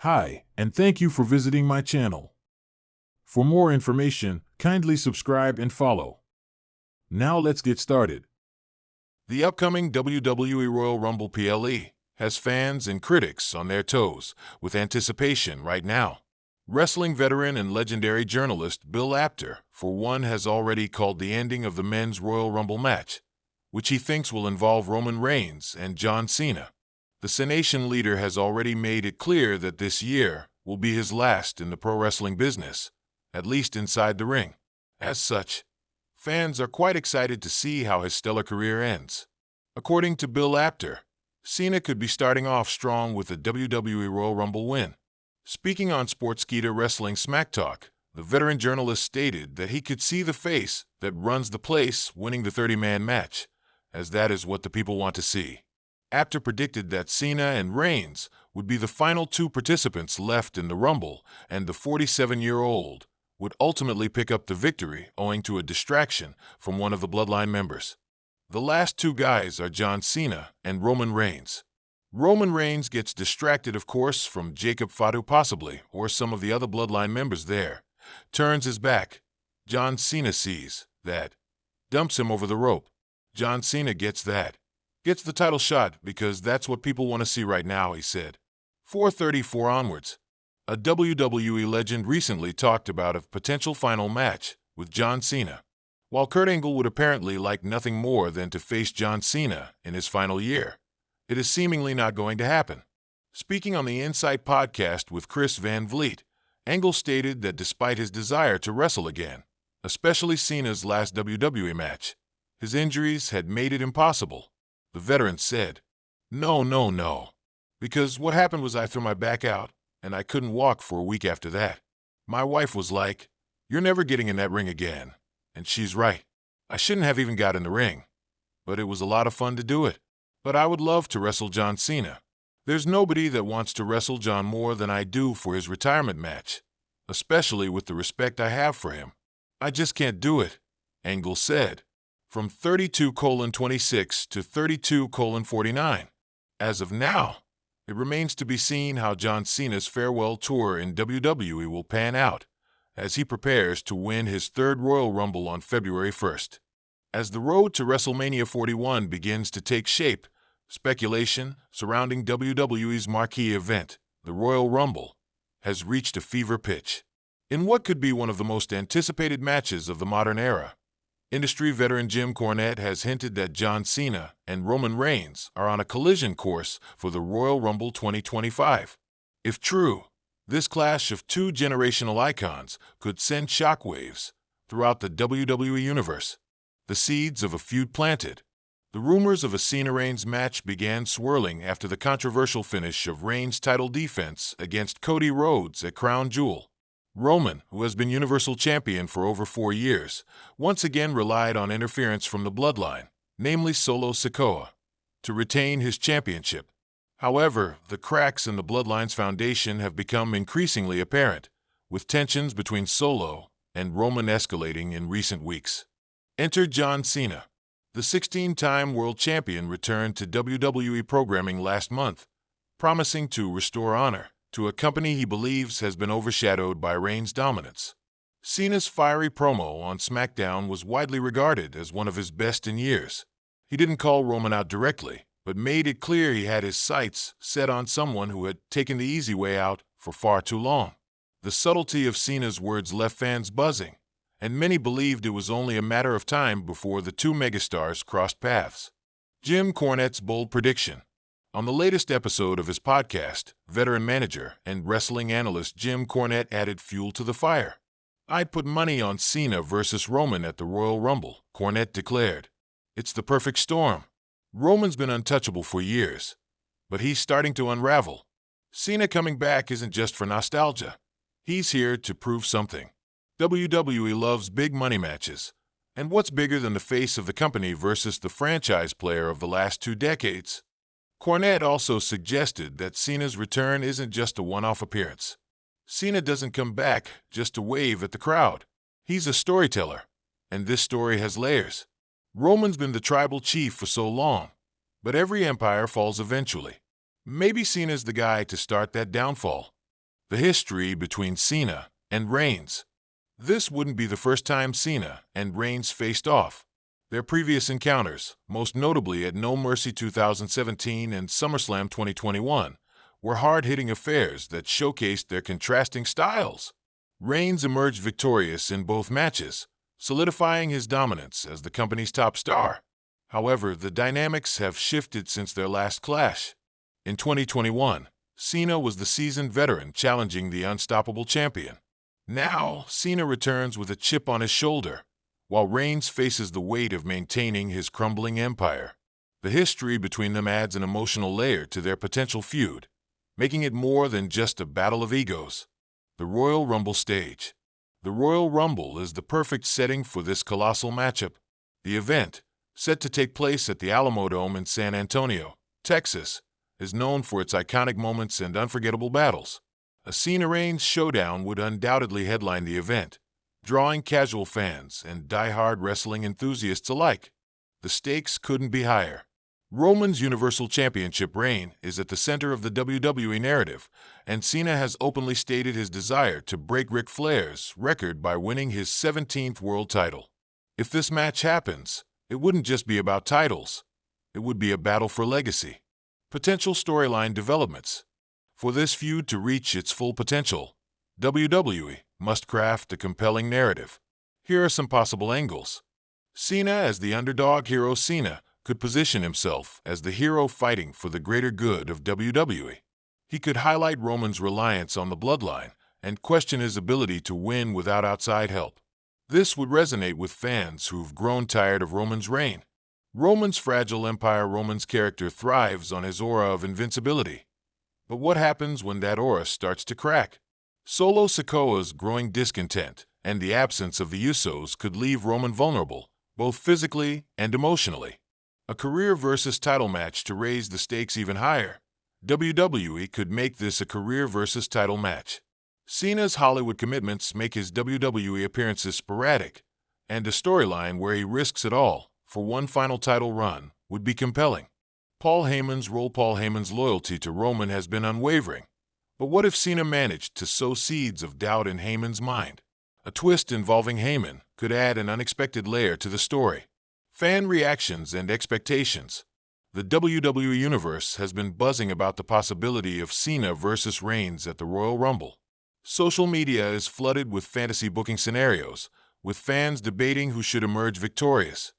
Hi, and thank you for visiting my channel. For more information, kindly subscribe and follow. Now let's get started. The upcoming WWE Royal Rumble PLE has fans and critics on their toes with anticipation right now. Wrestling veteran and legendary journalist Bill Apter, for one, has already called the ending of the men's Royal Rumble match, which he thinks will involve Roman Reigns and John Cena. The Cenation leader has already made it clear that this year will be his last in the pro wrestling business, at least inside the ring. As such, fans are quite excited to see how his stellar career ends. According to Bill Apter, Cena could be starting off strong with a WWE Royal Rumble win. Speaking on Sportskeeda Wrestling Smack Talk, the veteran journalist stated that he could see the face that runs the place winning the 30-man match, as that is what the people want to see. Apter predicted that Cena and Reigns would be the final two participants left in the Rumble, and the 47-year-old would ultimately pick up the victory owing to a distraction from one of the Bloodline members. The last two guys are John Cena and Roman Reigns. Roman Reigns gets distracted, of course, from Jacob Fatu possibly, or some of the other Bloodline members there, turns his back. John Cena sees that, dumps him over the rope. John Cena gets the title shot because that's what people want to see right now, he said. 434 onwards. A WWE legend recently talked about a potential final match with John Cena. While Kurt Angle would apparently like nothing more than to face John Cena in his final year, it is seemingly not going to happen. Speaking on the Insight podcast with Chris Van Vliet, Angle stated that despite his desire to wrestle again, especially Cena's last WWE match, his injuries had made it impossible. The veteran said, No. Because what happened was I threw my back out, and I couldn't walk for a week after that. My wife was like, "You're never getting in that ring again." And she's right. I shouldn't have even got in the ring. But it was a lot of fun to do it. But I would love to wrestle John Cena. There's nobody that wants to wrestle John more than I do for his retirement match, especially with the respect I have for him. I just can't do it, Angle said. From 32:26 to 32:49. As of now, it remains to be seen how John Cena's farewell tour in WWE will pan out, as he prepares to win his third Royal Rumble on February 1st. As the road to WrestleMania 41 begins to take shape, speculation surrounding WWE's marquee event, the Royal Rumble, has reached a fever pitch. In what could be one of the most anticipated matches of the modern era, industry veteran Jim Cornette has hinted that John Cena and Roman Reigns are on a collision course for the Royal Rumble 2025. If true, this clash of two generational icons could send shockwaves throughout the WWE universe. The seeds of a feud planted. The rumors of a Cena-Reigns match began swirling after the controversial finish of Reigns' title defense against Cody Rhodes at Crown Jewel. Roman, who has been Universal Champion for over 4 years, once again relied on interference from the Bloodline, namely Solo Sikoa, to retain his championship. However, the cracks in the Bloodline's foundation have become increasingly apparent, with tensions between Solo and Roman escalating in recent weeks. Enter John Cena. The 16-time world champion returned to WWE programming last month, promising to restore honor to a company he believes has been overshadowed by Reigns' dominance. Cena's fiery promo on SmackDown was widely regarded as one of his best in years. He didn't call Roman out directly, but made it clear he had his sights set on someone who had taken the easy way out for far too long. The subtlety of Cena's words left fans buzzing, and many believed it was only a matter of time before the two megastars crossed paths. Jim Cornette's bold prediction. On the latest episode of his podcast, veteran manager and wrestling analyst Jim Cornette added fuel to the fire. "I'd put money on Cena versus Roman at the Royal Rumble," Cornette declared. "It's the perfect storm. Roman's been untouchable for years, but he's starting to unravel. Cena coming back isn't just for nostalgia. He's here to prove something. WWE loves big money matches, and what's bigger than the face of the company versus the franchise player of the last 2 decades? Cornette also suggested that Cena's return isn't just a one-off appearance. Cena doesn't come back just to wave at the crowd. He's a storyteller, and this story has layers. Roman's been the tribal chief for so long, but every empire falls eventually. Maybe Cena's the guy to start that downfall. The history between Cena and Reigns. This wouldn't be the first time Cena and Reigns faced off. Their previous encounters, most notably at No Mercy 2017 and SummerSlam 2021, were hard-hitting affairs that showcased their contrasting styles. Reigns emerged victorious in both matches, solidifying his dominance as the company's top star. However, the dynamics have shifted since their last clash. In 2021, Cena was the seasoned veteran challenging the unstoppable champion. Now, Cena returns with a chip on his shoulder, while Reigns faces the weight of maintaining his crumbling empire. The history between them adds an emotional layer to their potential feud, making it more than just a battle of egos. The Royal Rumble stage. The Royal Rumble is the perfect setting for this colossal matchup. The event, set to take place at the Alamodome in San Antonio, Texas, is known for its iconic moments and unforgettable battles. A Cena-Reigns showdown would undoubtedly headline the event, drawing casual fans and die-hard wrestling enthusiasts alike. The stakes couldn't be higher. Roman's Universal Championship reign is at the center of the WWE narrative, and Cena has openly stated his desire to break Ric Flair's record by winning his 17th world title. If this match happens, it wouldn't just be about titles. It would be a battle for legacy. Potential storyline developments. For this feud to reach its full potential, WWE must craft a compelling narrative. Here are some possible angles. Cena as the underdog hero. Cena could position himself as the hero fighting for the greater good of WWE. He could highlight Roman's reliance on the bloodline and question his ability to win without outside help. This would resonate with fans who've grown tired of Roman's reign. Roman's fragile empire. Roman's character thrives on his aura of invincibility. But what happens when that aura starts to crack? Solo Sikoa's growing discontent and the absence of the Usos could leave Roman vulnerable, both physically and emotionally. A career versus title match to raise the stakes even higher. WWE could make this a career versus title match. Cena's Hollywood commitments make his WWE appearances sporadic, and a storyline where he risks it all for one final title run would be compelling. Paul Heyman's role. Paul Heyman's loyalty to Roman has been unwavering. But what if Cena managed to sow seeds of doubt in Heyman's mind? A twist involving Heyman could add an unexpected layer to the story. Fan reactions and expectations. The WWE Universe has been buzzing about the possibility of Cena versus Reigns at the Royal Rumble. Social media is flooded with fantasy booking scenarios, with fans debating who should emerge victorious.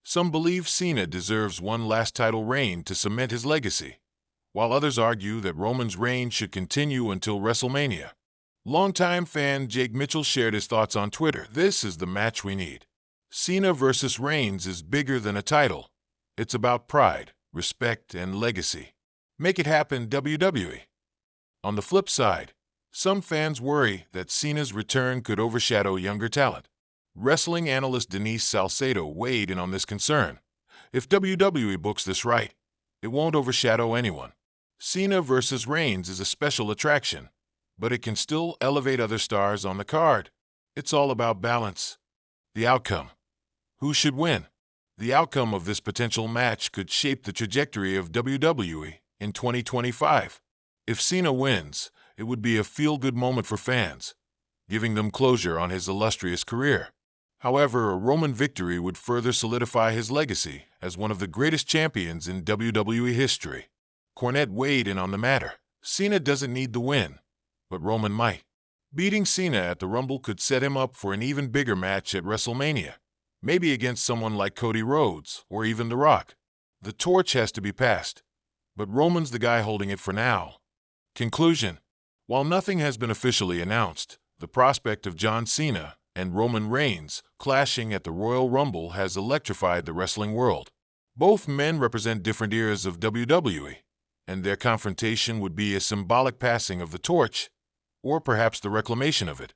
Some believe Cena deserves one last title reign to cement his legacy, while others argue that Roman's reign should continue until WrestleMania. Longtime fan Jake Mitchell shared his thoughts on Twitter. This is the match we need. Cena versus Reigns is bigger than a title. It's about pride, respect, and legacy. Make it happen, WWE. On the flip side, some fans worry that Cena's return could overshadow younger talent. Wrestling analyst Denise Salcedo weighed in on this concern. If WWE books this right, it won't overshadow anyone. Cena versus Reigns is a special attraction, but it can still elevate other stars on the card. It's all about balance. The outcome. Who should win? The outcome of this potential match could shape the trajectory of WWE in 2025. If Cena wins, it would be a feel-good moment for fans, giving them closure on his illustrious career. However, a Roman victory would further solidify his legacy as one of the greatest champions in WWE history. Cornette weighed in on the matter. Cena doesn't need the win, but Roman might. Beating Cena at the Rumble could set him up for an even bigger match at WrestleMania, maybe against someone like Cody Rhodes or even The Rock. The torch has to be passed, but Roman's the guy holding it for now. Conclusion. While nothing has been officially announced, the prospect of John Cena and Roman Reigns clashing at the Royal Rumble has electrified the wrestling world. Both men represent different eras of WWE, and their confrontation would be a symbolic passing of the torch, or perhaps the reclamation of it.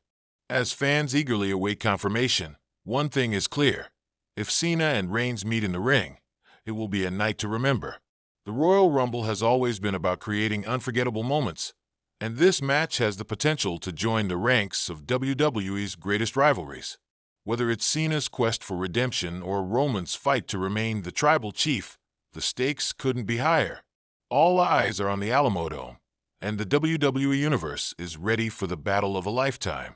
As fans eagerly await confirmation, one thing is clear. If Cena and Reigns meet in the ring, it will be a night to remember. The Royal Rumble has always been about creating unforgettable moments, and this match has the potential to join the ranks of WWE's greatest rivalries. Whether it's Cena's quest for redemption or Roman's fight to remain the tribal chief, the stakes couldn't be higher. All eyes are on the Alamodome, and the WWE Universe is ready for the battle of a lifetime.